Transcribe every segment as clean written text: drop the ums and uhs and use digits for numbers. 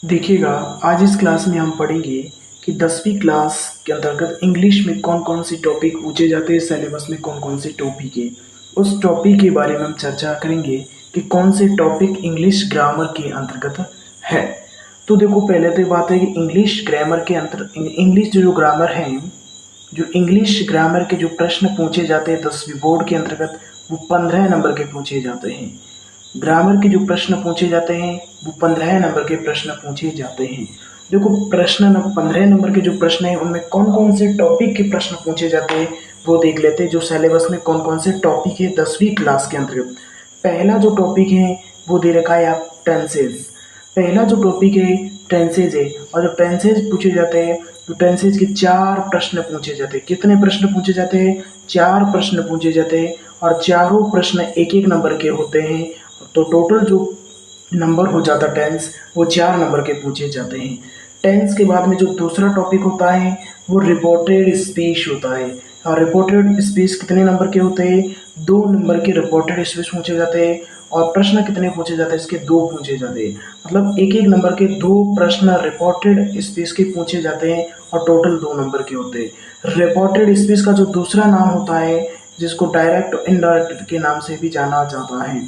देखिएगा, आज इस क्लास में हम पढ़ेंगे कि 10वीं क्लास के अंतर्गत इंग्लिश में कौन-कौन से टॉपिक पूछे जाते हैं, सिलेबस में कौन-कौन से टॉपिक है। उस टॉपिक के बारे में हम चर्चा करेंगे कि कौन से टॉपिक इंग्लिश ग्रामर के अंतर्गत है। तो देखो, पहले तो ये बात है कि इंग्लिश ग्रामर के इंग्लिश जो ग्रामर है, जो इंग्लिश ग्रामर के जो प्रश्न पूछे जाते हैं 10वीं बोर्ड के अंतर्गत, वो 15 नंबर के पूछे जाते हैं। ग्रामर के जो प्रश्न पूछे जाते हैं वो 15 नंबर के प्रश्न पूछे जाते हैं। देखो, प्रश्न 15 नंबर के जो प्रश्न हैं उनमें कौन कौन से टॉपिक के प्रश्न पूछे जाते हैं वो देख लेते हैं। जो सिलेबस में कौन कौन से टॉपिक है 10वीं क्लास के अंतर्गत। पहला जो टॉपिक है वो दे रखा है आप टेंसेज। पहला जो टॉपिक है टेंसेज है, और जब टेंसेज पूछे जाते हैं तो टेंसेज के 4 प्रश्न पूछे जाते हैं। कितने प्रश्न पूछे जाते हैं? 4 प्रश्न पूछे जाते हैं, और चारों प्रश्न एक एक नंबर के होते हैं। तो टोटल जो नंबर हो जाता टेंस वो 4 नंबर के पूछे जाते हैं। टेंस के बाद में जो दूसरा टॉपिक होता है वो रिपोर्टेड स्पीच होता है। और रिपोर्टेड स्पीच कितने नंबर के होते हैं? 2 नंबर के रिपोर्टेड स्पीच पूछे जाते हैं। और प्रश्न कितने पूछे जाते हैं? इसके 2 पूछे जाते हैं। मतलब एक एक नंबर के 2 प्रश्न रिपोर्टेड स्पीच के पूछे जाते हैं, और टोटल 2 नंबर के होते हैं। रिपोर्टेड स्पीच का जो दूसरा नाम होता है, जिसको डायरेक्ट और इनडायरेक्ट के नाम से भी जाना जाता है।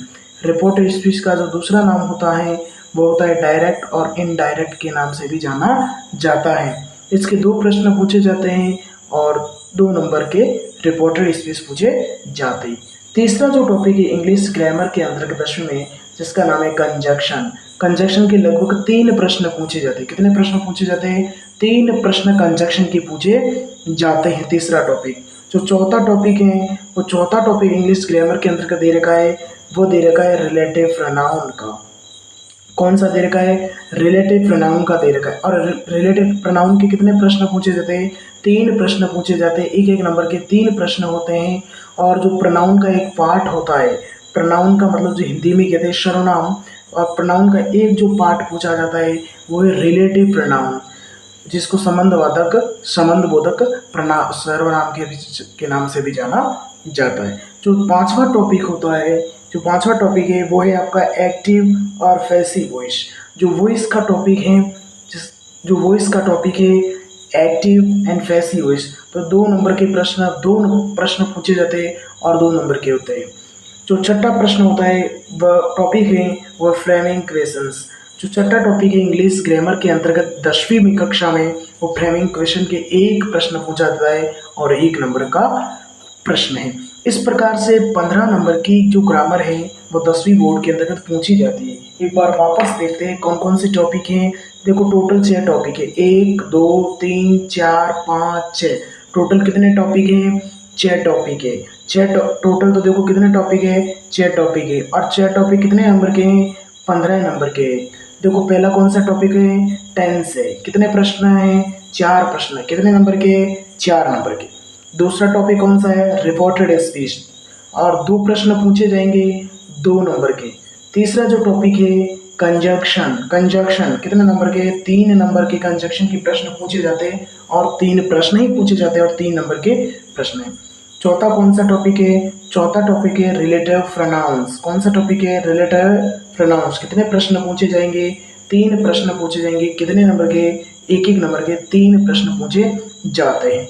रिपोर्टेड स्पीच का जो दूसरा नाम होता है वो होता है डायरेक्ट और इनडायरेक्ट के नाम से भी जाना जाता है। इसके 2 प्रश्न पूछे जाते हैं, और 2 नंबर के रिपोर्टेड स्पीच पूछे जाते हैं। तीसरा जो टॉपिक है इंग्लिश ग्रामर के अंतर्गत 10वीं में, जिसका नाम है कंजक्शन। कंजक्शन के लगभग 3 प्रश्न पूछे जाते हैं। कितने प्रश्न पूछे जाते हैं? 3 प्रश्न कंजक्शन के पूछे जाते हैं। तीसरा टॉपिक। जो चौथा टॉपिक है वो चौथा टॉपिक इंग्लिश ग्रामर के अंतर्गत दे रखा है, वो दे रखा है रिलेटिव प्रोनाउन का। कौन सा दे रखा है? रिलेटिव प्रोनाउन का दे रखा है। और रिलेटिव प्रोनाउन के कितने प्रश्न पूछे जाते हैं? 3 प्रश्न पूछे जाते हैं। एक एक नंबर के 3 प्रश्न होते हैं। और जो प्रोनाउन का एक पार्ट होता है, प्रोनाउन का मतलब जो हिंदी में कहते हैं सर्वनाम, और प्रोनाउन का एक जो पार्ट पूछा जाता है वो है रिलेटिव प्रोनाउन, जिसको संबंधबोधक सर्वनाम के नाम से भी जाना जाता है। जो पांचवा टॉपिक होता है, जो पांचवा टॉपिक है वो है आपका एक्टिव और पैसिव वॉइस। जो वॉइस का टॉपिक है, जो वॉइस का टॉपिक है एक्टिव एंड पैसिव वॉइस, तो 2 नंबर के प्रश्न, 2 प्रश्न पूछे जाते हैं, और 2 नंबर के होते हैं। जो छठा प्रश्न होता है वह टॉपिक है वो फ्रेमिंग क्वेश्चंस। जो छठा टॉपिक है इंग्लिश ग्रामर के अंतर्गत 10वीं में कक्षा में, वो फ्रेमिंग क्वेश्चन के 1 प्रश्न पूछा जाता है, और 1 नंबर का प्रश्न है। इस प्रकार से 15 नंबर की जो ग्रामर है वो 10वीं बोर्ड के अंतर्गत पूछी जाती है। एक बार वापस देखते हैं कौन कौन से टॉपिक हैं। देखो, टोटल 6 टॉपिक है। 1 2 3 4 5 6। टोटल कितने टॉपिक हैं? 6 टॉपिक है। टोटल तो देखो कितने टॉपिक है? 6 टॉपिक है। और 6 टॉपिक कितने नंबर के हैं? 15 नंबर के हैं। देखो, पहला कौन सा टॉपिक है? टेंस है। कितने प्रश्न हैं? 4 प्रश्न। कितने नंबर के? 4 नंबर के। दूसरा टॉपिक कौन सा है? रिपोर्टेड स्पीच, और 2 प्रश्न पूछे जाएंगे 2 नंबर के। तीसरा जो टॉपिक है कंजक्शन। कंजक्शन कितने नंबर के? 3 नंबर के कंजक्शन के प्रश्न पूछे जाते हैं, और 3 प्रश्न ही पूछे जाते हैं, और 3 नंबर के प्रश्न हैं। चौथा कौन सा टॉपिक है? चौथा टॉपिक है रिलेटिव प्रोनाउंस। कौन सा टॉपिक है? Relative pronouns. कितने प्रश्न पूछे जाएंगे? 3 प्रश्न पूछे जाएंगे। कितने नंबर के? एक एक नंबर के 3 प्रश्न पूछे जाते हैं।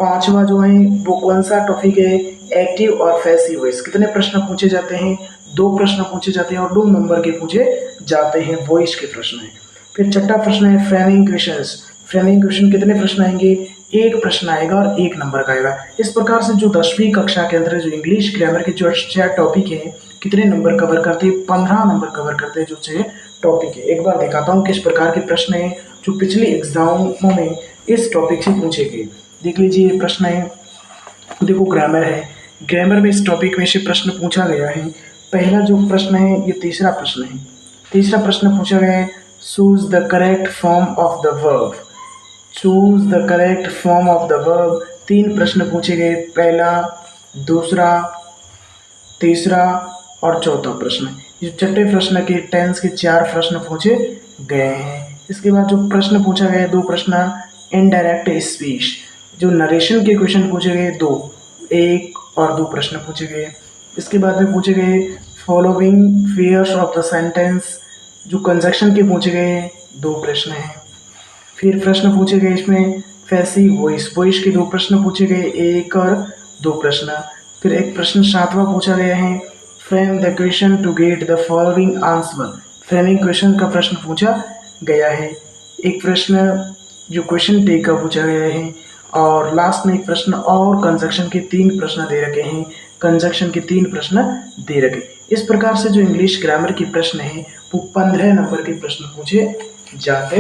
पांचवा जो है वो कौन सा टॉपिक है? एक्टिव और पैसिव वॉइस। कितने प्रश्न पूछे जाते हैं? 2 प्रश्न पूछे जाते हैं, और 2 नंबर के पूछे जाते हैं, वॉइस के प्रश्न है। फिर छठा प्रश्न है फ्रेमिंग क्वेश्चंस। फ्रेमिंग क्वेश्चन कितने प्रश्न आएंगे? 1 प्रश्न आएगा, और 1 नंबर का आएगा। इस प्रकार से जो 10वीं कक्षा के अंदर जो इंग्लिश ग्रामर के जो 6 टॉपिक है, कितने नंबर कवर करते हैं? 15 नंबर कवर करते हैं जो 6 टॉपिक है। एक बार दिखाता हूँ किस प्रकार के प्रश्न है जो पिछले एग्जामों में इस टॉपिक से पूछे गए। देख लीजिए, ये प्रश्न है। देखो, ग्रामर है। ग्रामर में इस टॉपिक में से प्रश्न पूछा गया है। पहला जो प्रश्न है ये तीसरा प्रश्न है। तीसरा प्रश्न पूछा गया है, choose the correct form of the verb. Choose the correct form of the verb. 3 प्रश्न पूछे गए, पहला, दूसरा, तीसरा और चौथा प्रश्न। ये छठे प्रश्न के टेंस के 4 प्रश्न पूछे गए हैं। इसके बाद जो प्रश्न पूछा गया है 2 प्रश्न इनडायरेक्ट स्पीच। जो नरेशन के क्वेश्चन पूछे गए 2, 1 और 2 प्रश्न पूछे गए। इसके बाद में पूछे गए following pairs of the sentence. जो कंजक्शन के पूछे गए 2 प्रश्न हैं। फिर प्रश्न पूछे गए इसमें पैसिव वॉइस, वॉइस के 2 प्रश्न पूछे गए, 1 और 2 प्रश्न। फिर एक प्रश्न 7वां पूछा गया है, frame the question to get the following answer. Framing question का प्रश्न पूछा गया है। एक प्रश्न जो क्वेश्चन टैग का पूछा गया है और लास्ट में एक प्रश्न और कंजक्शन के 3 प्रश्न दे रखे हैं। कंजक्शन के 3 प्रश्न दे रखे। इस प्रकार से जो इंग्लिश ग्रामर के प्रश्न हैं वो 15 नंबर के प्रश्न पूछे जाते